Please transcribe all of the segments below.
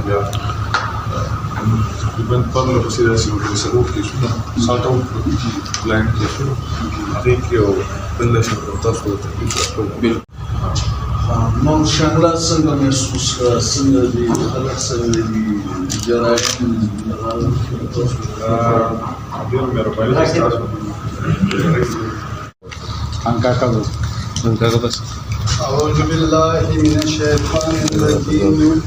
بیا تقریبا پرله پسې داسې یو درې څلور کیسونه ساټ آوټ کړو بلایند کیسونه هغې کې یو بل شان تاسو ته تکلیف راکوو. نو شانګله څنګه محسوس کړه؟ څنګه دي خلک څنګه دي جرایم ډېر مهرباني ستاسو انکاکا بس. أعوذ بالله من الشيطان الرجيم.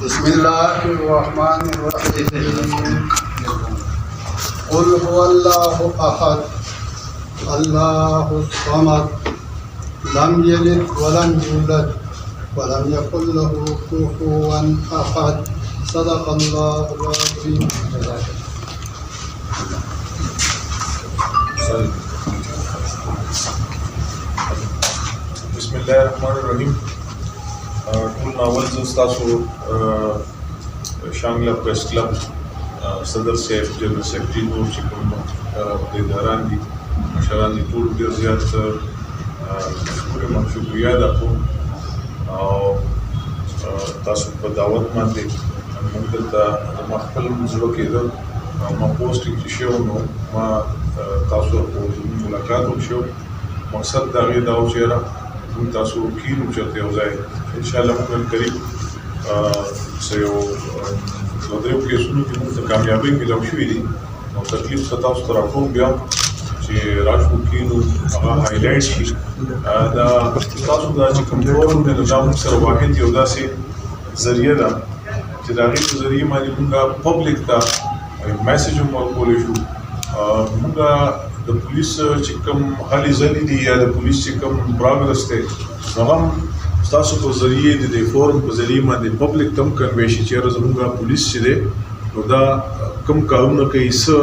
بسم الله الرحمن الرحيم. قل هو الله أحد الله الصمد لم يلد ولم يولد ولم يكن له كفوا أحد. صدق الله العظيم. بسم الله الرحمن الرحیم. ټول ناول زه ستاسو شانګله پریس کلب صدر صاحب جنرال سیکرټري نور چې کوم اداران دي مشران دي ټول ډېر زیات شکریه ادا کوم او تاسو په دعوت باندې موږ دلته ما خپل زړه کېده ما پوسټینګ چې شوی نو ما تاسو ملاقات وشو. مقصد د هغې دا و چې یاره موږ تاسو کینو چېرته یو ځای انشاءالله موږ قریب څه یو دوه درېو کیسونو کې موږ ته کامیابۍ میلاو شوي دي نو تکلیف څه تاسو ته راکوم بیا چې راشو کینو هغه هایلایټ شي. دا تاسو دا چې کوم فورم دی نو دا موږ سره واحد یو داسې ذریعه ده چې د هغې په ذریعې باندې موږ پبلک ته میسج هم ورکولی شو. موږ د پولیس چې کوم هلې ځلې دي یا د پولیس چې کوم پروګرس دی نو هم ستاسو په ذریعې د دې فورم په ذریعې باندې پبلک ته هم کنوی شي چې یاره زموږ پولیس چې دی نو دا کوم کارونه کوي څه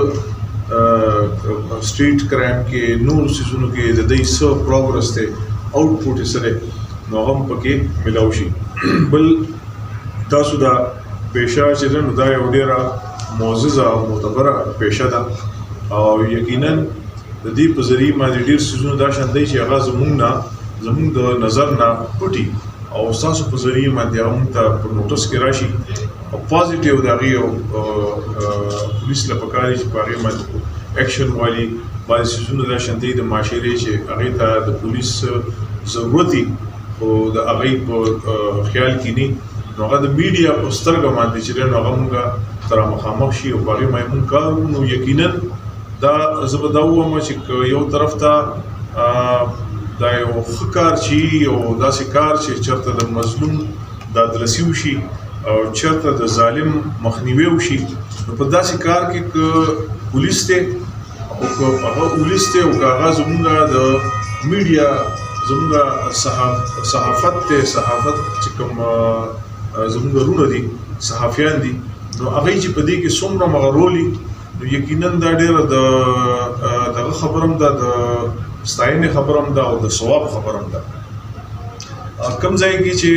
سټریټ کرایم کې نور څیزونو کې د دوی څه پروګرس دی آوټپوټ یې څه دی نو هم پکې میلاو شي. بل تاسو دا پیشه چې ده نو دا یو ډېره معززه او معتبره پیشه ده او یقینا د دې په ذریعې باندې ډېر څیزونه دا شان دی چې هغه زموږ د نظر نه پټي او ستاسو په ذریعې باندې هغه موږ ته په نوټس کې راشي او پازیټیو د هغې یو پولیس له پکار دي چې په هغې باندې ایکشن والي بعضې څیزونه دا شان دی د معاشرې چې هغې ته د پولیس ضرورت وي خو د هغې په خیال کې نه نو هغه د میډیا په سترګه باندې چې دی نو هغه موږ سره مخامخ شي او په هغې باندې موږ کار وکړو. نو یقینا دا زه به دا ووایم چې یو طرف ته دا یو ښه کار چې او داسې کار چې چېرته د مظلوم دادرسي وشي او چېرته د ظالم مخنیوی وشي نو په داسې کار کې که پولیس دی او که هغه پولیس دی او که هغه زموږ د میډیا زموږ صحافت دی صحافت چې کوم زموږ رونه دي صحافیان دي نو هغوی چې په دې کې څومره مغرولي نو یقینا دا ډېره دغه خبره هم ده د ستاینې خبره هم ده او د ثواب خبره هم ده. کوم ځای کې چې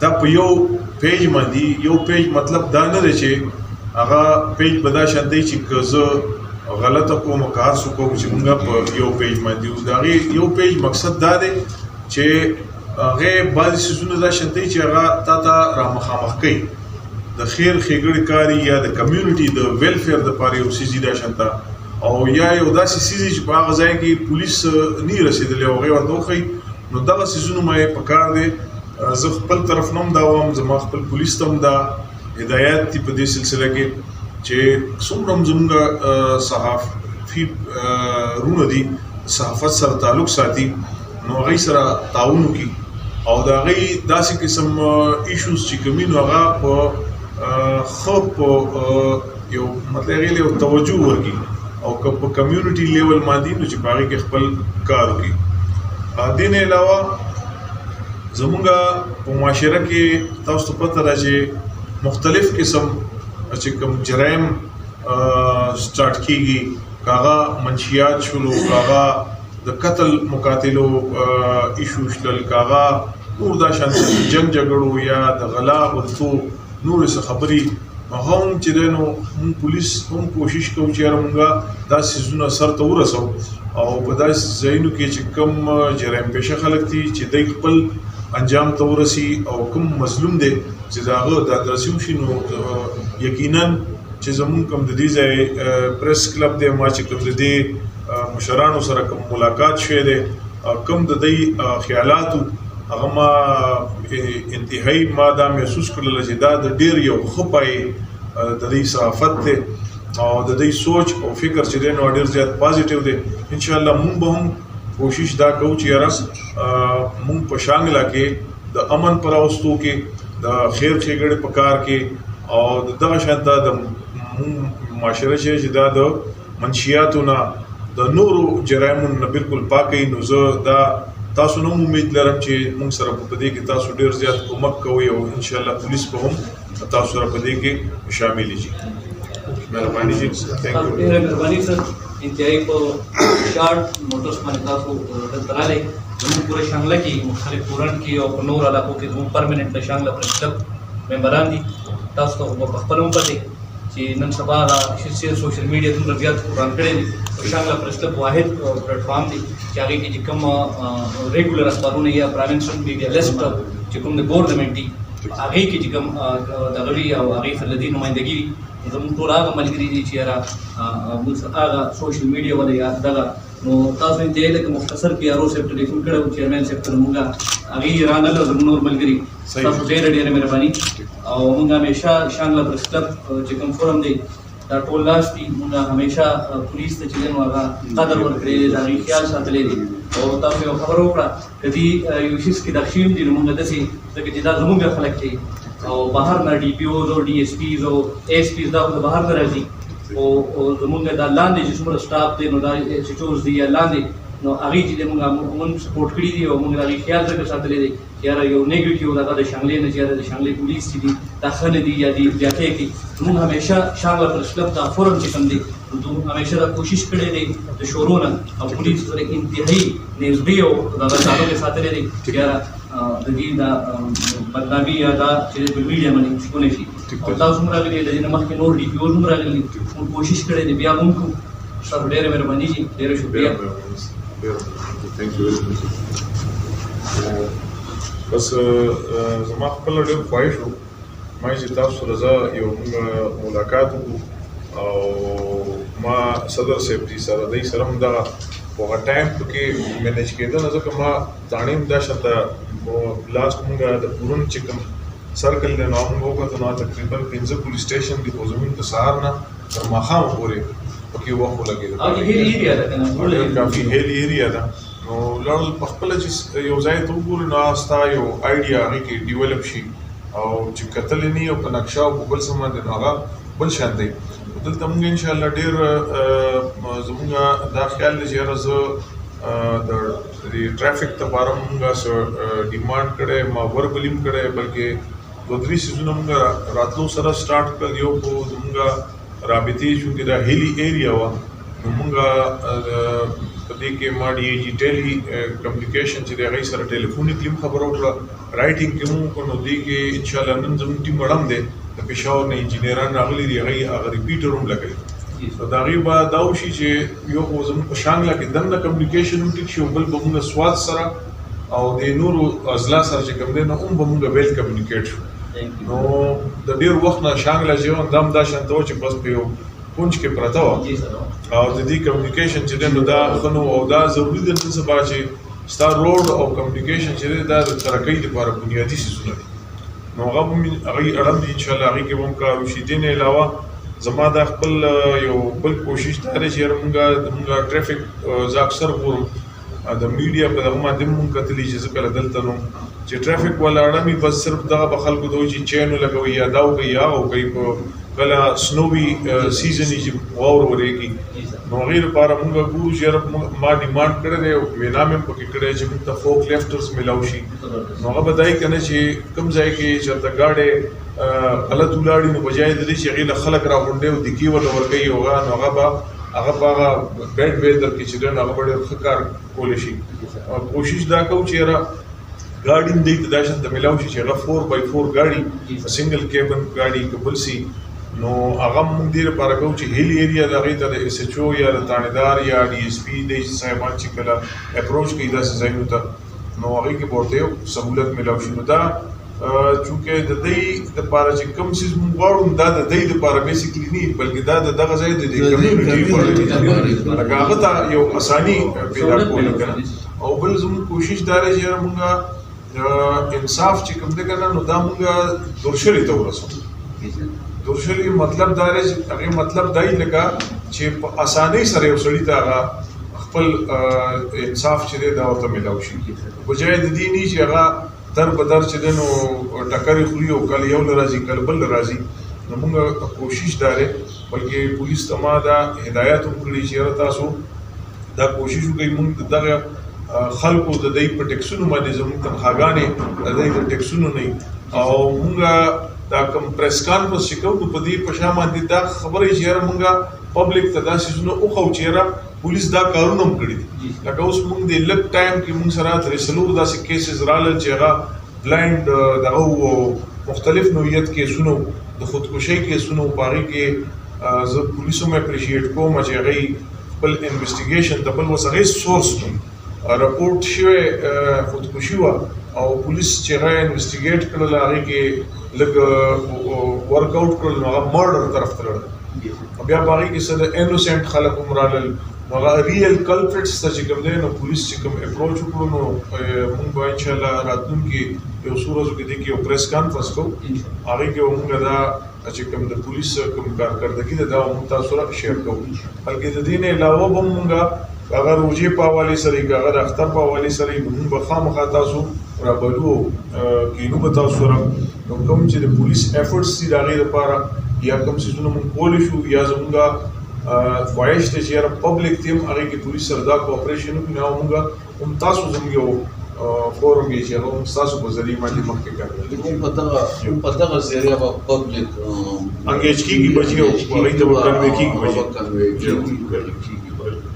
دا په یو پیج باندې یو پیج مطلب دا نه دی چې هغه پیج به دا شان دی چې که زه غلطه کوم که هر څه کوم چې موږ په یو پیج باندې د هغې یو پیج مقصد دا دی چې هغې بعضې څیزونه دا شان دی چې هغه تا ته رامخامخ کوي د خیر ښېګړې کاري یا د کمیونټي د ویلفیر دپاره یو څیز دا شانته او یا یو داسې څیز چې په هغه ځای کې پولیس نه رسېدلی او هغې ورته وښایي نو دغه څیزونه ما یې په کار دی. زه خپل طرف نه هم دا وایم زما خپل پولیس ته هم دا هدایت دي په دې سلسله کې چې څومره هم زموږ صحافي رونه دي صحافت سره تعلق ساتي نو هغوی سره تعاون وکړي او د هغوی داسې قسم ایشوز چې کومي نو هغه په ښه په یو مطلب هغې له یو توجه ورکړي او که په کمیونټي لیول باندې نو چې په هغې کې خپل کار وکړي. دې نه علاوه زموږ په معاشره کې تاسو ته پته ده چې مختلف قسم چې کوم جرایم سٹارټ کېږي که هغه منشیات شولو که هغه د قتل مقاتلو ایشو شلل که هغه نور دا شان جنګ جګړو یا د غلا غلطو نور څه خبرې هغه هم چې دی نو موږ پولیس هم کوشش کوو چې یاره موږ دا څیزونه سرته ورسوو او په داسې ځایونو کې چې کوم جرایم پیشه خلک دي چې دوی خپل انجام ته ورسي او کوم مظلوم دی چې د هغه د ادرسي وشي نو یقینا چې زمونږ کوم د دې ځای پریس کلب دی ما چې کوم د دې مشرانو سره کوم ملاقات شوی دی کوم د دې خیالاتو هغه ما انتهایی ما دا محسوس کړل چې دا د ډیر یو ښه پای د دې صحافت دی او د دې سوچ او فکر چې دی نو ډیر زیات پازیټیو دی ان شاء الله مونږ به هم کوشش دا کوو چې یاره مونږ په شانګله کې د امن پر راوستو کې د خیر ښېګړې په کار کې او دغه شانته د معاشره چې دا د منشیاتو نه د نورو جرایمو نه بالکل پاکي نو زه دا تاسو نو امید لرم چې موږ سره په دې کې تاسو ډیر زیات کومک کوئ او ان شاء الله پولیس به هم تاسو سره په دې کې شامل شي مهرباني جی ثانک یو مهرباني سر انتهایی په شارټ موټرز باندې تاسو دلته راغلئ زموږ پوره شانګله کې مختلف کورن کې او په نور علاقو کې زموږ پرمننټ د شانګله پریس کلب ممبران دي تاسو ته په خپل هم پته چې نن سبا د سوشل میډیا دومره زیات قرآن کړی دي شانګله پریس کلب واحد پلیټفارم دی چې هغې کې چې کوم ریګولر اخبارونه یا پراوینشن میډیا لیسټ چې کوم د ګورنمنټ دي هغې کې چې کوم دغه وي او هغې خلدي نمایندګي وي زموږ ټول هغه ملګري دي چې یاره موږ هغه سوشل میډیا ولا یا دغه نو تاسو انتهایی لکه مختصر پی آر او صاحب ټلیفون کړی و چیرمین صاحب ته موږ هغې رانغله زموږ نور ملګري تاسو ډېره ډېره مهرباني او موږ همیشه شانګله پریس کلب چې کوم فورم دی دا ټول لاس دي موږ همیشه پولیس ته چې دی نو هغه قدر ورکړی دی د هغې خیال ساتلی دی او تاسو یو خبره وکړه که دې یو شیز کې داخل دي نو موږ داسې ځکه چې دا زموږ خلک دی او بهر نه ډي پي اوز او ډي ایس پیز او ایس پیز دا خو د بهر نه راځي او زمونږ دا لاندې چې څومره سټاف دی نو دا ایچ ایچ اوز دي یا لاندې نو هغې چې دی موږ سپورټ کړي دي او موږ د هغې خیال ځکه ساتلی دی چې یاره یو نیګیټیو دغه د شانګلې نه چې یاره د شانګلې پولیس چې دي دا ښه نه دي یا دي زیاتې کړي موږ همیشه شانګله پریس کلب دا فورم چې کوم دی نو همیشه دا کوشش کړی دی د شورو نه او پولیس سره انتهایی نږدې او دغه تعلق یې ساتلی دی چې یاره د دې دا بدنامي یا دا چې په میډیا باندې شونه شي او تاسو هم راغلي د دې نه مخکې نور ډي پي اوز هم راغلي موږ کوشش کړی دی بیا هم کوو تاسو ډېره مهرباني جي ډېره شکریه ثانک یو بس زما خپل ډېر خواهش و ما چې تاسو سره زه یو ملاقات وکړو او ما صدر صاحب جي سره دی سره هم دغه په هغه ټایم کې مینج کېده نو ځکه ما تاڼیم دا شته لاست مونږ د پورون چې کوم سرکل دی نو موږ وکړو نو تقریبا 15 پولیس سټیشن دي خو زموږ د سهار نه تر ماښام پورې پکې وخت ولګېده او هیلي ایریا ده که نه کافي هیلي ایریا ده نو لاړل په خپله چې یو ځای ته وګورو نو ستا یو آیډیا هغې کې ډیولپ شي او چې کتلې نه او په نقشه او په بل څه باندې نو هغه بل شان دی دلته موږ انشاءالله ډېر زموږ دا خیال دی چې یاره زه د ټرافیک دپاره موږ څه ډیمانډ کړی ما وربل هم کړی بلکې دوه درې سیزونه موږ راتلو سره سټارټ کړل یو خو زموږ رابطې چونکې دا هیلي ایریا وه نو موږ په دې کې ما ډي جي ټیلی کمیونیکیشن چې دی هغې سره ټلیفونیکلی هم خبره وکړه رایټینګ کې مو وکړو نو دې کې انشاءالله نن زموږ ټیم اړم دی د پېښور نه انجینران راغلي دي هغې هغه ریپیټر هم لګوي نو د هغې به دا وشي چې یو خو زموږ په شانګله کې دننه کمیونیکیشن هم ټیک شي او بل به مونږ سوات سره او د نورو اضلاع سره چې کوم دی نو هم به مونږ ویل کمیونیکیټ شو نو د ډېر وخت نه شانګله چې وه دا هم دا شانته وه چې بس په یو کونج کې پرته وه او د دې کمیونیکیشن چې دی نو دا ښه نو او دا ضروري ده نن سبا چې ستا روډ او کمیونیکیشن چې دی دا د ترقۍ لپاره بنیادي څیزونه دي نو هغه هم هغې اړم دي انشاءالله هغې کې به هم کار وشي دې نه علاوه زما دا خپل یو بل کوشش دا دی چې یاره مونږ ټرافیک زه اکثر ګورم د میډیا په دغه باندې مونږ کتلي چې زه کله دلته نو چې ټرافیک والا اړم وي بس صرف دغه به خلکو ته وایي چې چین ولګوئ یا دا وکړئ یا هغه وکړئ په کله سنووي سیزن چې واوره ورېږي نو هغې لپاره مونږ ګورو چې یاره ما ډیمانډ کړی دی او وینا مې هم پکې کړی چې مونږ ته فوک لیفټرز میلاو شي نو هغه به دا یې که نه چې کوم ځای کې چېرته ګاډی غلط ولاړي نو بجای د دې چې هغې له خلک راغونډوي او دقیقې ورته ورکوي نو هغه به په هغه بیډ ویدر کې چې دی نو هغه به ډېر ښه کار کولی شي کوشش دا کوو چې یاره ګاډي هم دې ته دا شان ته میلاو شي چې هغه 4x4 ګاډي سنګل کیبن ګاډي که بل سي نو هغه موږ دې لپاره کوو چې هیل ایریا د هغې ته د ایس ایچ او یا د تانیدار یا ډي ایس پي د صاحبان چې کله اپروچ کوي داسې ځایونو ته نو هغې کې به ورته یو سهولت میلاو شي. نو دا چونکې د دې دپاره چې کوم څیز موږ غواړو دا د دې دپاره بیسیکلي نه بلکې دا د دغه ځای د کمیونټي لکه هغه ته یو اساني پیدا کول که نه. او بل زموږ کوشش دا دی چې موږ انصاف چې کوم دی که نه نو دا موږ دورشلي ته ورسوو. دورشلي مطلب دا دی چې هغې مطلب دا یي لکه چې په اسانۍ سره یو سړي ته هغه خپل انصاف چې دی دا ورته میلاو شي بجای د دې نه چې هغه در بدر چې دی نو ټکرې خوري او کله یو له راځي کله بل له راځي. نو موږ کوشش دا دی بلکې پولیس ته ما دا هدایت هم کړي چې یاره تاسو دا کوشش وکړئ موږ د دغه خلکو د دوی په ټیکسونو باندې زموږ تنخواګانې د دوی د ټیکسونو نه او موږ دا کوم پریس کانفرنس چې کوو په دې په شا باندې دا خبره چې یاره موږ پبلک ته دا څیزونه وښو چې یاره پولیس دا کارونه هم کړي دي. لکه اوس موږ د لږ ټایم کې موږ سره درې څلور داسې کیسز رالل چې هغه بلایند دغه مختلف نوعیت کیسونه د خودکشۍ کیسونه په هغې کې زه پولیسو هم اپریشیټ کوم چې هغوی خپل انویسټیګیشن د بل اوس هغې سورس رپورټ شوی خودکشي وه او پولیس چې هغه انویسټیګیټ کړل هغې کې لږ ورک آوټ کړل نو هغه مرډر طرف ته لړل. بیا په هغې کې څه د انوسنټ خلک هم رالل نو هغه ریل کلپریټس ته چې کوم دی نو پولیس چې کوم اپروچ وکړو نو موږ به انشاءالله راتلونکي یو څو ورځو کې دې کې یو پریس کانفرنس کوو هغې کې به موږ دا چې کوم د پولیس کوم کارکردګي ده دا به موږ تاسو سره شیر کوو. بلکې د دې نه علاوه به موږ هغه روژې په حوالې سره یي که هغه د اختر په حوالې سره یي نو موږ به خامخا تاسو رابلو کینو به تاسو سره نو کوم چې د پولیس ایفرټس دي د هغې دپاره یا کوم څیزونه موږ کولی شو یا زموږ خواهش دی چې یاره پبلک ته هم هغې کې پولیس سره دا کوآپریشن وکړي نو موږ هم تاسو زموږ یو فورم یې چې هغه هم ستاسو په ذریعې باندې مخکې کار په دغه ذریعه به پبلک انګیج کېږي به چې هغوی ته به کنوې کېږي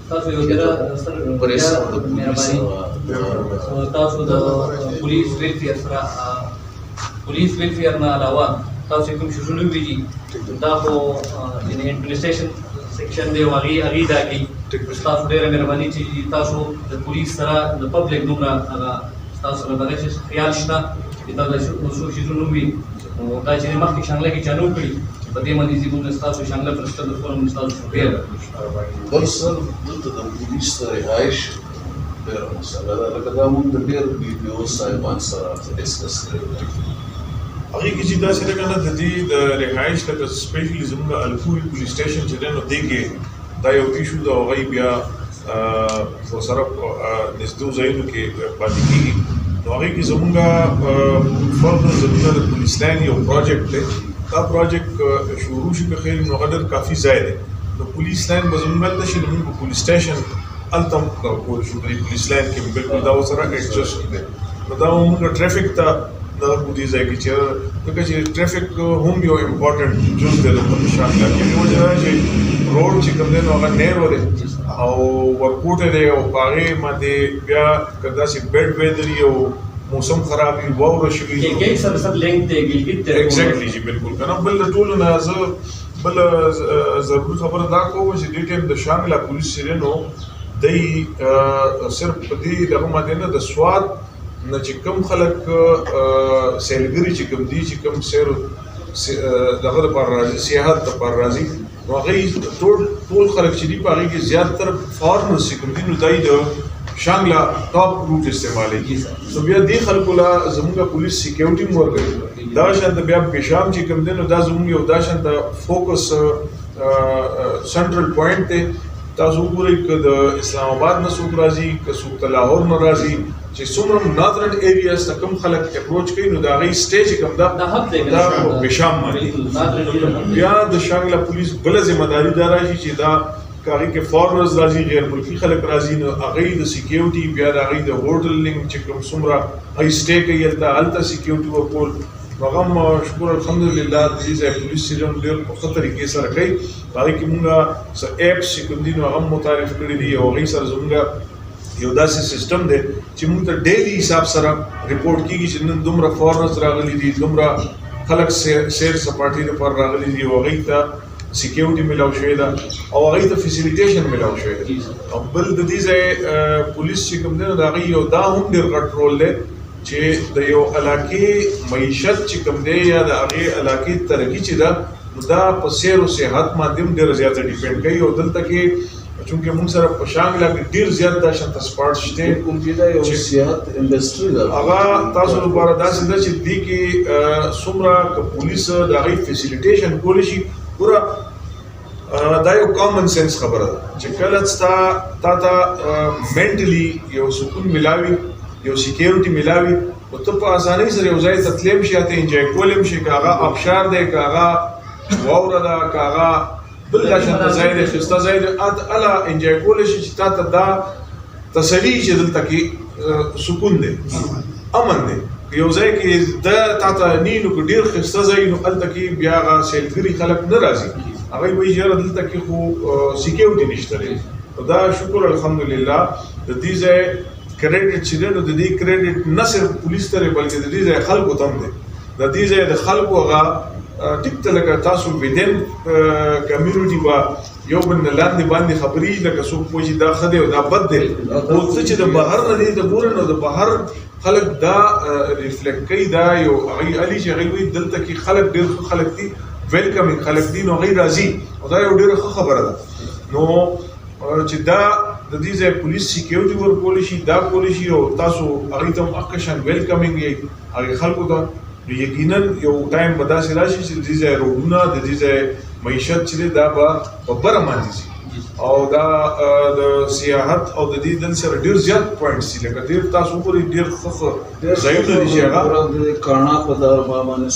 تاسو یو ډېره ستر مهرباني تاسو د پولیس ویلفیر سره پولیس ویلفیر نه علاوه تاسو کوم شروع ویلي دا خو د ایڈمنسټریشن سیکشن دی او هغې دا کوي. تاسو ډېره مهرباني چې تاسو د پولیس سره د پبلک دومره هغه ستاسو سره دغه خیال شته چې دا د څو شیزونو وي نو دا چې مخکې شانګله کې چالو کړي په دې باندې چې موږ ستاسو شانګله پرسته د فورم ستاسو شکریه. بل سر دلته د پولیس د رهایش ډېره مسله ده لکه دا موږ د ډېر بي او صاحبان سره ډسکس کړی دی هغې کې چې داسې ده که نه د دې د رهایش لکه سپیشلي زموږ الکووي پولیس سټیشن چې دی نو دې کې دا یو ایشو ده او هغوی بیا ورسره نږدې ځایونو کې پاتې کېږي نو هغې کې زموږ فردر زموږ د پولیس لاین یو پروجیکټ دی دا پروجیکټ شروع شي که خیر نو هغه ډېر کافي ځای دی نو پولیس لاین به زموږ هلته شي نو موږ به پولیس سټیشن هلته هم کولی شو د پولیس لاین کې بلکل دا ورسره ایډجسټ دی نو دا موږ ټرافیک ته دغه کو دې ځای کې چې ځکه چې ټرافیک هم یو امپورټنټ جز دی د شانګله کې دې وجه ده چې روډ چې کوم دی نو هغه نیرو دی او ورکوټی دی او په هغې باندې بیا که داسې بیډ ویدر وي او موسم خراب وي واوره شوي ایګزیکټلي جي بلکل که نه بل د ټولو نه زه بله ضروري خبره دا کوم چې دې ټایم د شانګله پولیس چې دی نو دی صرف په دې دغه باندې نه د سواد نه چې کوم خلک سیلګري چې کوم دي چې کوم سیر دغه دپاره راځي سیاحت دپاره راځي نو هغوی ټول خلک چې دي په هغې کې زیاتره فارنرز چې کوم دي نو دی د شانګله ټاپ روټ استعمالوي نو بیا دې خلکو له زموږ پولیس سیکیورټي هم ورکوي دغه شانته بیا پیشام چې کوم دی نو دا زموږ یو دا شانته فوکس سنټرل پوینټ دی تاسو وګورئ که د اسلام آباد نه څوک راځي که څوک د لاهور نه راځي چې څومره ناظرن ایریاز ته کوم خلک اپروچ کوي نو د هغې سټې چې کوم ده دا په پیشام باندې بیا د شانګله پولیس بله ذمه داري دا راشي چې دا که هغې کې فارنرز راځي غیر ملکي خلک راځي نو هغوی د سیکیورټي بیا د هغوی د هوټلنګ چې کوم څومره هغوی سټې کوي هلته سیکیورټي ورکول نو هغه هم شکر الحمدلله د دې ځای پولیس چې ډېر په ښه طریقې سره کوي په هغې کې مونږ څه ایپس چې کوم دي نو هغه هم متعارف کړي دي او هغوی سره زمونږ یو داسې سیسټم دی چې مونږ ته ډیلی حساب سره ریپورټ کېږي چې نن دومره فارنرز راغلي دي دومره خلک سیر سپاټۍ لپاره راغلي دي او هغوی ته سکیورټي ملاو شوې ده او هغې ته فیسیلیټیشن ملاو شوې ده. او بل د دې ځای پولیس چې کوم دی نو د هغې یو دا هم ډېر غټ رول دی چې د یو علاقې معیشت چې کوم دی یا د هغې علاقې ترقي چې ده نو دا په سیر او سیاحت باندې هم ډېره زیاته ډیپینډ کوي. او دلته کې چونکې موږ سره په شانګله کې ډېر زیات دا شانته سپاټ شته کوم چې دا یو سیاحت انډسټري ده هغه تاسو لپاره داسې ده چې دې کې څومره که پولیس د هغې فیسیلیټیشن کولی شي پوره دا یو کامن سنس خبره ده چې کله تا ته منټلی یو سکون ملاوي یو سکیورټي ملاوي او ته په اسانۍ سره یو ځای ته تللی شي ته انجوای کولی شي که هغه آبشار دی که هغه واوره ده که هغه بل دا شانته ځای دی ښایسته ځای دی هله انجوای کولی شي چې تا ته دا تسلي چې دلته کې سکون دی امن دی. یو ځای کې دا تا ته نی نو که ډېر ښایسته ځای نو هلته کې بیا هغه سیلګري خلک نه راځي هغوی وایي چې یاره دلته کې خو سکیورټي نشته دی. دا شکر الحمدلله د دې ځای کریډټ چې دی نو د دې کریډټ نه صرف پولیس ته دی بلکې د دې ځای خلکو ته هم دی. د دې ځای د خلکو هغه ټیک ته لکه تاسو ودین کمیونټي به یو بل نه لاندې باندې خبرې لکه څوک پوه چې دا ښه دی او دا بد دی او څه چې د بهر نه دی د ګورې نو د بهر خلک دا ریفلیکټ کوي دا یو هغوی علي چې هغوی وایي دلته کې خلک ډېر ښه خلک دي ویلکمینګ خلک دي نو هغوی راځي او دا یو ډېره ښه خبره ده. نو چې دا د دې ځای پولیس سکیورټي ورکولی شي دا کولی شي او تاسو هغوی ته هم هغه شان ویلکمینګ یې هغې خلکو ته نو یقینا یو ټایم به داسې راشي چې د دې ځای روډونه د دې ځای معیشت چې دی دا به په بره باندې ځي او دا د سیاحت او د دې دل سره ډېر زیات پوینټس دي لکه ډېر تاسو وګورئ ډېر ښه ځایونه دي چې هغه کاڼا په داربا باندې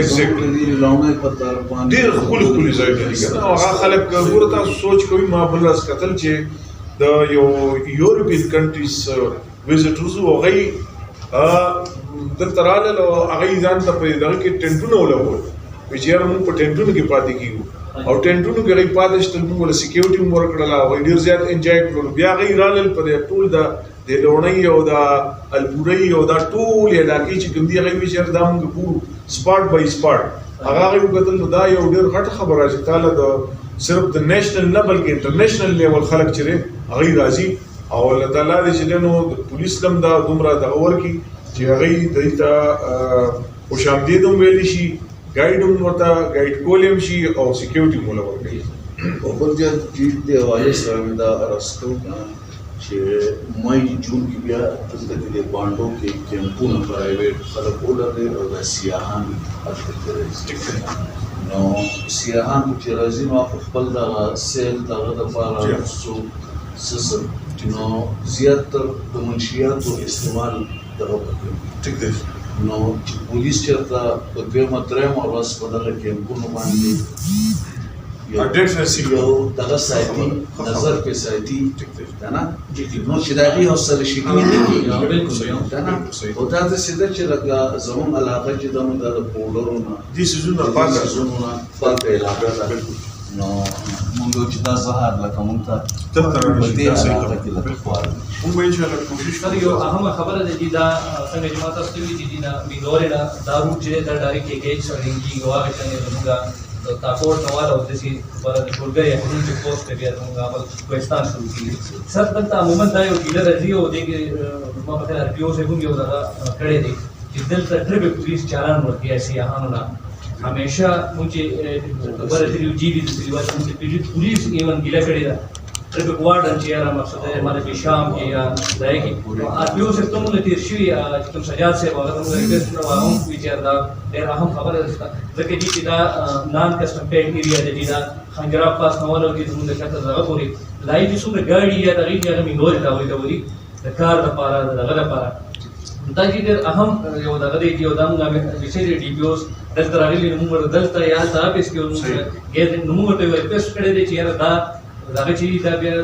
Exactly. لونی په داربا باندې ډېر ښکلي ښکلي ځایونه دي که نه او هغه خلک ګوره تاسو سوچ کوئ ما بل ورځ کتل چې د یو یورپین کنټریز وزټرز وو هغوی دلته راغلل او هغوی ځان ته په دغه کې ټینټونه ولګول وایي چې یاره موږ په ټینټونو کې پاتې کېږو او ټینټونو کې هغوی پاتې شتل موږ له سکیورټي هم ورکړله هغوی ډېر زیات انجوای کړل بیا هغوی راغلل په ټول د لوڼۍ او د الپورۍ او دا ټول علاقې چې کوم دي هغوی وایي چې یاره دا موږ ګورو سپاټ بای سپاټ هغه هغوی وکتل نو دا یو ډېر غټه خبره چې تاله د صرف د نیشنل نه بلکې انټرنیشنل لیول خلک چې دی هغوی راځي او الله تعالی دې چې دی نو د پولیس هم دا دومره دغه ورکړي چې هغوی دوی ته خوش آمدید هم ویلی شي ګایډ هم ورته ګایډ کولی هم شي او سکیورټي هم وله ورکوي. او بل جید د حوالې سره مې دا عرض کوم چې مای جون کې بیا دلته کې د بانډو کې کیمپونه پرایویټ خلک ولري او د سیاحان هلته کې راځي نو سیاحان چې راځي نو خپل دغه سیل دغه دپاره څه نو زیاتر د منشیاتو استعمال دغه کوي ټیک دی نو چې پولیس چېرته په دویمه درېیمه ورځ په دغه کیمپونو باندې یو دغه ساتي نظر پې ساتي ده نه نو چې د هغې حوصله شکني نه کېږي ده نه او دا داسې ده چې لکه زموږ علاقه چې ده نو دا د پوډرو نه دې څیزونه پاکه پاکه علاقه ده نو مونږ چې دا زهر لکه مونږ ته دلته په دې علاقه کې لکه خوار موږ به انشاءالله کوشش سر یو اهمه خبره ده چې دا څنګه چې ما تاسو ته ویلي چې دا میګورې نه دا روټ چې دی دا ډایرکټ کېږي سړینګي او هغه شانې زموږ تاکور نوال او داسې پر د ټولګۍ اخرون چې پوسټ بیا زموږ عمل کوهستان شروع کېږي سر دلته عموما دا یو ډیلر راځي او دې کې زما په خیال آر پي او صاحب هم یو دغه کړی دی چې دلته ټریفک پولیس چالان ورکوي سیاحانو نه همیشه مونږ چې خبره ترې جی وي د سلیواس مونږ پولیس ایون ګیله کړې ده ټریفک وارډن چې یاره مقصد دی ماته چې شام کې یا ځای کې آر پي او صاحب ته مونږ تېر شوي چې کوم سجاد صاحب هغه ته مونږ ریکویسټ کړی هغه هم وایي چې یاره دا ډېر اهم خبره ده ځکه چې دا نان کسټم پیډ ایریا دی چې دا خنجراب پاس نوال او کې زموږ د شاته دغه پورې لایي چې څومره ګاډي یا دغې چې هغه مینګورې راولي د کار دپاره د دغه دپاره دا چې ډېر اهم یو دغه دی چې یو دا مونږ همیشه د ډي پي اوس دلته راغلي نو موږ دلته یا هلته آفس کې نو موږ ورته یو ریکویسټ کړی دی چې یاره دا دغه چې دا بیا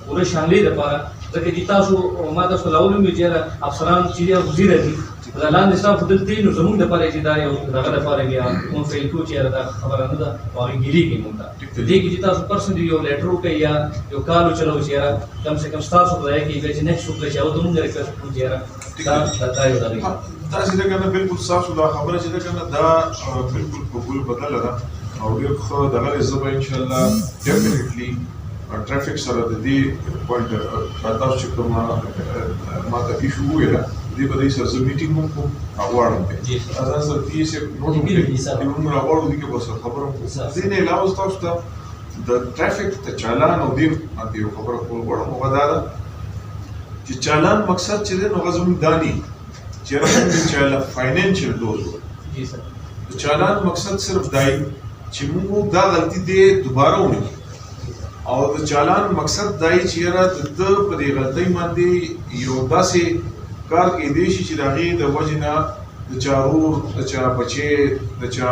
پوره شانګلې دپاره ځکه چې تاسو ما تاسو لاولم چې یاره افسران چې دی وزیر دي دا لاندې سټاف دلته نو زموږ دپاره چې دا یو دغه دپاره بیا مونږ فیل کړو چې یاره دا خبره نه ده او هغې ګیلېږي مونږ ته دې کې چې تاسو پرسنلي یو لیټر وکړئ یا یو کال وچلوئ چې یاره کم سے کم ستاسو په ځای کې بیا چې نیکسټ وکړئ چې هغه ته مونږ ریکویسټ کړو چې یاره دا یو دغه دا چې ده که نه بلکل ستاسو دا خبره چې ده که نه دا بلکل قبول بدله ده او ډېر ښه دغه زه به انشاءالله ډیفینیټلی ټرافیک سره د دې پوینټ تاسو چې کوم ماته ایشو وویله دې به دې سره زه میټینګ هم کوم راغواړم دی ځان سره پی ایس نوټ وکړئ موږ راغواړو دې کې به سره خبره وکړو دې نه علاوه تاسو ته د ټرافیک ته چالان او دې باندې یو خبره کول غواړم هغه دا ده چې چالان مقصد چې دی نو هغه زموږ دا نه چې موږ چاله فاینانشل ډوز د چالان مقصد صرف دی چې موږ دا غلطي دې دوباره ونه او د چالان مقصد دی چې یاره د ده په دې غلطۍ باندې یو داسې کار کیدی شي چې د هغې د وجې نه د چا رور د چا بچی د چا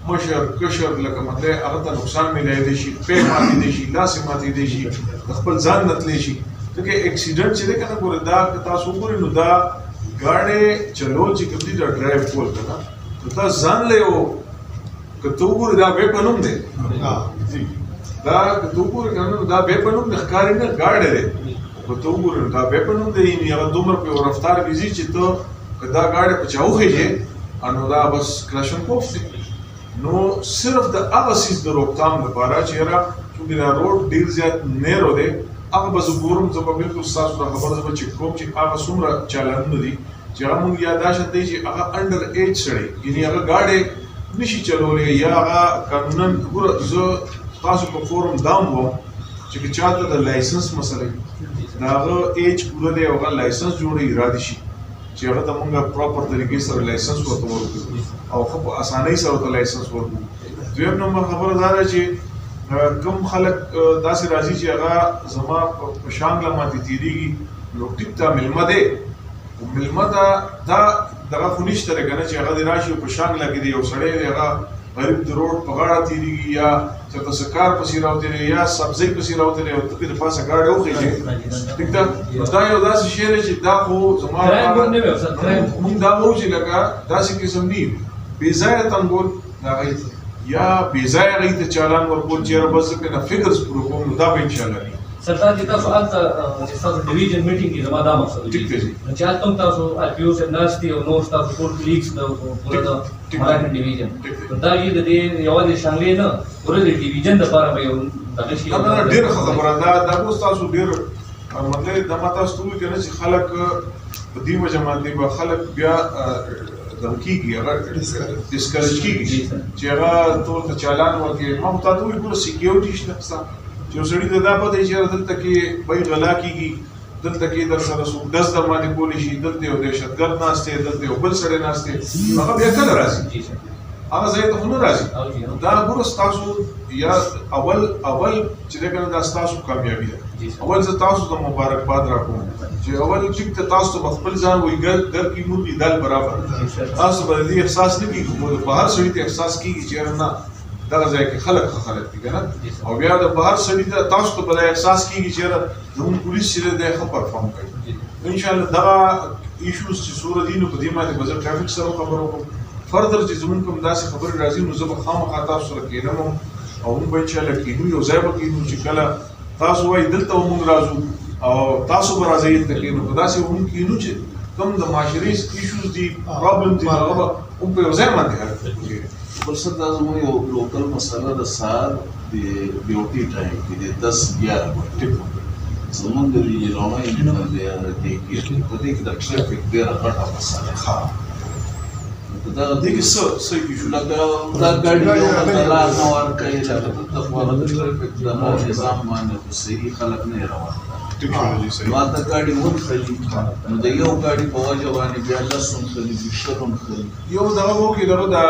مشر کشر لکه مطلب هغه ته نقصان میلیدی شي پی ماتېدی شي لاس یې ماتېدی شي د خپل ځان نه تللی شي ځکه اکسیډنټ چې دی که نه ګورې دا که تاسو وګورئ نو دا ګاډی چلول چې کوم دي دا ډرایو کول که نه نو تا ځان له یو که ته وګورې دا بې په نوم دی دا که ته وګورې که نه دا بې په نوم دی ښکاري نه ګاډی دی که ته وګورې نو دا بې په نوم دی هغه دومره په یو رفتار کې ځي چې ته که دا ګاډی په چا وخېږې نو دا بس کلاشنکوف دی نو صرف د هغه څیز د روکتام لپاره چې یاره چونکې دا روډ ډېر زیات نیرو دی هغه به زه ګورم زه به بلکل ستاسو دا خبره زه به چک کوم چې هغه څومره چالانونه دي چې هغه مونږ یا دا شان دی چې هغه انډر ایج سړی یعنې هغه ګاډی نشي چلولی یا هغه قانونا ګوره زه تاسو په فورم دا هم وم چې که چاته د لایسنس مسله د هغه ایج پوره دی او هغه لایسنس جوړی ارادي شي چې هغه ته مونږ پراپر طریقې سره لایسنس ورته ورکړو او ښه په اسانۍ سره ورته لایسنس ورکړو دویم نمبر خبره دا ده چې کوم خلک داسې راځي چې هغه زما په شانګله باندې تېرېږي نو ټیک ته مېلمه دی مېلمه ته دا دغه خو نشته دی که نه چې هغه دې راشي په شانګله کې دی یو سړی دی هغه غریب د روډ په غاړه تېرېږي یا چېرته څه کار پسې راوتلی یا سبزۍ پسې راوتلی او ته پرې د پاسه ګاډی وخېږې ټیک ده دا یو داسې شی دی چې دا خو زما مونږ دا وایو چې لکه داسې قسم نه وي بې ځایه تنګول د هغې یا بې ځایه هغې ته چالان ورکول چې یاره بس زه پرې نه فکرز پوره کوم نو دا به انشاءالله وي سرکار چې تاسو هلته چې ستاسو ډیویژن میټینګ کې زما دا مقصد ټیک دی نو چې هلته هم تاسو آر پي او صاحب ناست دي او نور ستاسو ټول کلیګس د پوره د مراکن ډیویژن نو دا یې د دې یوازې شانګلې نه پوره د ډیویژن دپاره به یو دغه شي نه نه ډېره ښه خبره دا اوس تاسو ډېر مطلب دا ما تاسو ته ووایي که نه چې خلک په دې وجه باندې به خلک بیا دغه کېږي هغه ډسکریج کېږي چې هغه ټول ته چالان ورکړي ما خو تا ته ووایي ګوره سیکیورټي شته ستا چې یو سړي ته دا پته وي چې یاره دلته کې بیې غلا کېږي دلته کې در سره څوک ډز در باندې کولی شي دلته یو دهشتګرد ناست دی دلته یو بل سړی ناست دی هغه بیا کله راځي هغه ځای ته خو نه راځي دا ګوره ستاسو یا اول چې دی که نه دا ستاسو کامیابي ده اول زه تاسو ته مبارکباد راکوم چې اول ټیک ته تاسو ته به خپل ځان وایي ګر کې موږ دال برابر تاسو به د دې احساس نه کېږي خو د بهر سړي ته احساس کېږي چې یاره نه دغه ځای کې خلک ښه خلک دي که نه او بیا د بهر سړي ته تاسو ته به دا احساس کېږي چې یاره زموږ پولیس چې دی ښه پرفارم کوي انشاءالله دغه ایشوز چې څومره دي نو په دې باندې به زه ټرافیک سره خبره وکړم فردر چې زموږ کوم داسې خبرې راځي نو زه به خامخا تاسو سره کېنم او موږ به انشاءالله کېنو یو ځای به کېنو چې کله تاسو وایي دلته به موږ راځو او تاسو به راځئ دلته کېنو په داسې به موږ کېنو چې کوم د معاشرې ایشوز دي پرابلم دي هغه به موږ په یو ځای باندې حل کړو بل څه دا زموږ یو لوکل مسله د سهار د ډیوټي ټایم کې د 10-11 بجې زموږ د لومړی دې کې د ټرافیک ډېره غټه مسله دا دې کې څه ایشو لکه دا ګاډي یو لار نه ورکوي لکه دلته خو د ټرافیک د نظام باندې خو صحیح خلک نه روان ما ته ګاډي ورخلي نو د یو ګاډي په وجه باندې بیا 10 هم خلي 20 هم خلي یو دغه وکړي دغه دا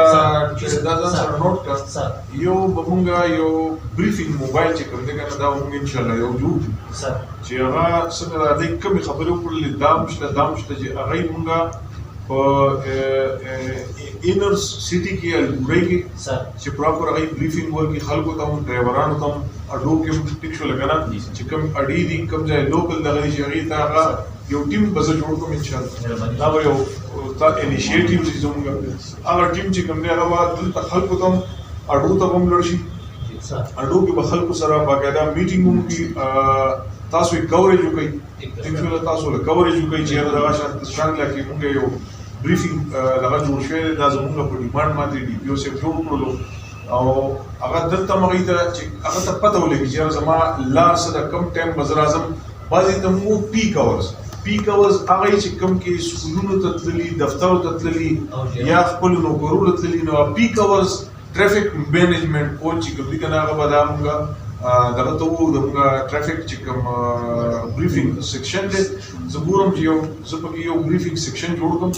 ځان سره نوټ کړه یو به مونږ یو بریفینګ موبایل چې کوم دی که نه دا مونږ انشاءالله یو جوړ چې هغه څنګه د هغې کومې خبرې وکړلې دا هم شته چې هغه مونږ په انر سټي کې الګورۍ کې چې پراپر هغه بریفینګ ورکړي خلکو ته هم ډرایورانو ته هم اډو کې هم ټیک شو لکه نه چې کوم اډې دي کوم ځای لوکل دغه دي چې هغې ته هغه یو ټیم به زه جوړ کړم انشاءالله دا به یو انیشیټیو چې زموږ هغه ټیم چې کوم دی هغه به دلته خلکو ته هم اډو ته به هم لړ شي اډو کې به خلکو سره باقاعده میټینګ هم وکړي تاسو یې کوریج وکړئ انشاءالله تاسو له کوریج وکړئ چې یاره دغه شانګله کې مونږ یو بریفینګ دغه جوړ شوی دی دا زموږ په ډیمانډ باندې ډي پي او صاحب جوړ کړلو او هغه دلته مغې ته چې هغه ته پته ولګي چې زما لار څه ده کم ټایم به زه راځم بعضې ته مو پیک اورز هغه چې کم کې سکولونو ته تللي دفترو ته تللي یا خپلو نوکرونو ته تللي نو پیک اورز ټرافیک مینجمنټ کوچ چې کوم دي که نه هغه به دا مونږ دغه ته وو د مونږ ټرافیک چې کوم بریفینګ سیکشن دی زه ګورم چې زه پکې یو بریفینګ سیکشن جوړ کړم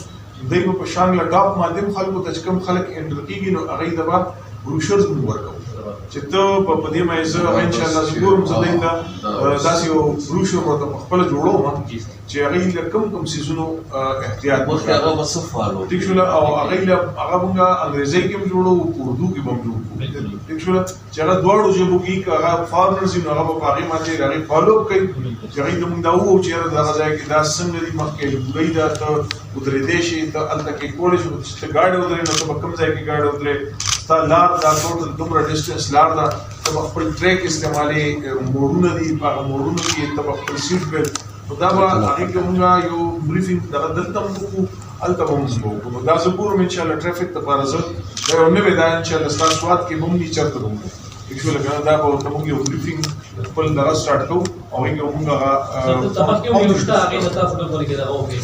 دوی به په شانګله ټاپ مادم خلکو ته چې کوم خلک انټر کېږي نو هغوی ته به بروشرز مونږ ورکوو چې ته په دې باندې زه هغه انشاءالله زه ګورم زه دوی ته داسې یو بروشر ورته په خپله جوړوم چې هغوی له کوم څیزونو احتیاط مخکې هغه به څه فالو ټیک شوله او هغوی له هغه مونږ انګریزۍ کې هم جوړوو په اردو کې به هم جوړ کړو ټیک شوله چې هغه دواړو ژبو کې که هغه فارنرز وي نو هغه به په هغې باندې د هغې فالو اپ کوي چې هغوی ته مونږ دا ووایو چې یاره دغه ځای کې دا څنګه دي مخکې ګولۍ ده ته ودرېدی شي ته هلته کې کولی شي چې ته ګاډی ودرې نو ته به کوم ځای کې ګاډی ودرې ستا لار دا ټوټل دومره ډسټنس لار ده ته به خپل ټریک استعمالوې موړونه دي په هغه موړونو کې ته به خپل سیټ بیلټ نو دا به هغې کې مونږ یو بریفینګ دغه دلته مونږ وکړو هلته به مونږ وکړو نو دا زه ګورم انشاءالله ټرافیک دپاره زه دا یو نوی دا انشاءالله ستا سوات کې به مونږ چېرته به مونږ ټیک شوله که نه دا به ورته مونږ یو بریفینګ خپل دغه سټارټ کوو او هغې کې به مونږ هغه مخکې هم یو شته هغې ته تاسو ډبل کې دغه وکړئ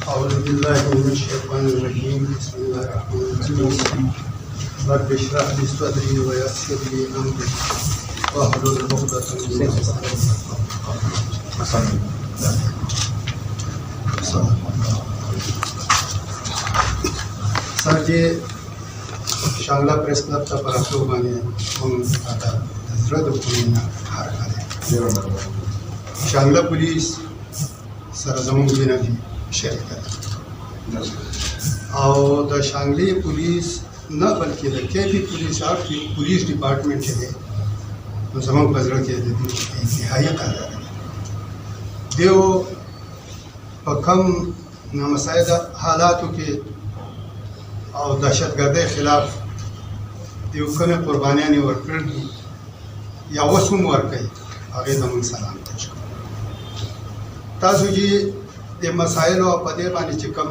أعوذ بالله من الشيطان الرجيم بسم الله الرحمن الرحيم رب اشرح لي صدري ويسر لي أمري واحلل عقدة من لساني सर जी Shangla press club ता परसो माने हम आता हजरत पुलिना हार करे शांगला पुलिस सरजमों की नबी शरीकत और द शांगली पुलिस न बल्कि द केपी पुलिस और पुलिस डिपार्टमेंट है तो जमों बजर के इंतहाई कायदा देव पकम नामसायदा हालातों के और दहशतगर्दी खिलाफ देव कम कुर्बानियाँ ने वर्कर या वसूम वर्कई आगे दमन सलाम तासु जी ये मसाइल और पदे बानी चिकम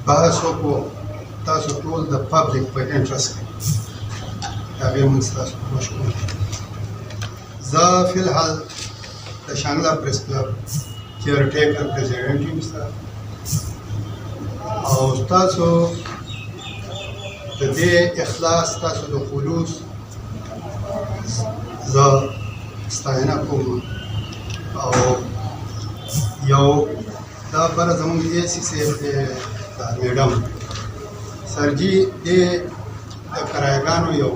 बहसों को तासु टोल द पब्लिक पर इंटरेस्ट आगे मुस्तास मशकूर जा फिलहाल द Shangla press club care taker president mister और तासु द दे इखलास तासु द खुलूस जा स्तायना कुम और यो दा पर जमुन ये से मैडम सर जी ये कराएगानो यो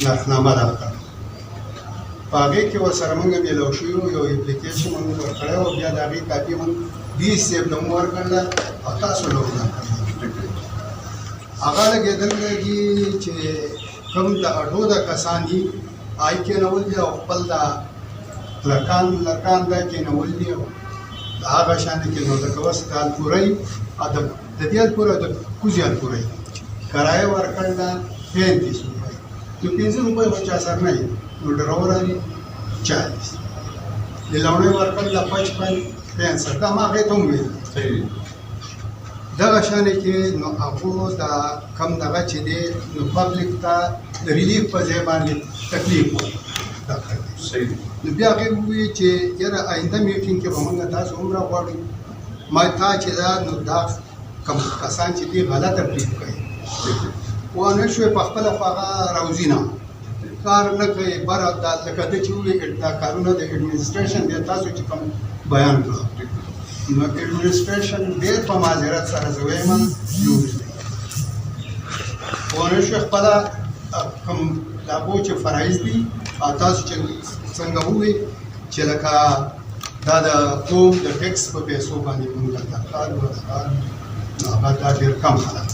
नखनामा दाता पागे के वो सरमंग में लोशियो यो एप्लीकेशन मन पर खड़े हो गया दागी काफी मन 20 से नंबर करना अता सोलो ना आगाल के दल की चे कम दा अडो दा कसानी आई के नवल दिया पल दा लकान दा के नवल दिया आगा शान के नो दा कवस दाल पूरी अदब ददियाल पूरा द कुजियाल पूरी कराए वर करना 35 रुपए तो 300 रुपए बचा सर नहीं नो ड्राइवर आनी 40 ये लाउने वर करना 55 पैंसठ दा मागे तुम में दगा शान के नो आपको दा कम दगा चीदे नो पब्लिक ता रिलीफ पर जेबान तकलीफ दा सही बया के हुए चे यार आइंदा मीटिंग के भमंगा था सोमरा वाली मैं था चेदा नो दा कम कसान चीदे गलत तकलीफ कई वो नशवे पखला फागा राउजीना कार न कई बार दा लकते चुए दा कानून द एडमिनिस्ट्रेशन देता सो कम बयान करो नो एडमिनिस्ट्रेशन दे पर माजरत सर जवेमन यूज वो नशवे पला कम लाबो च फराइज दी आता څنګه وې چې لکه دا د قوم د ټیکس په پیسو باندې موږ د کار نو هغه دا ډېر کم خلک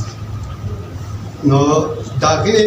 نو داغه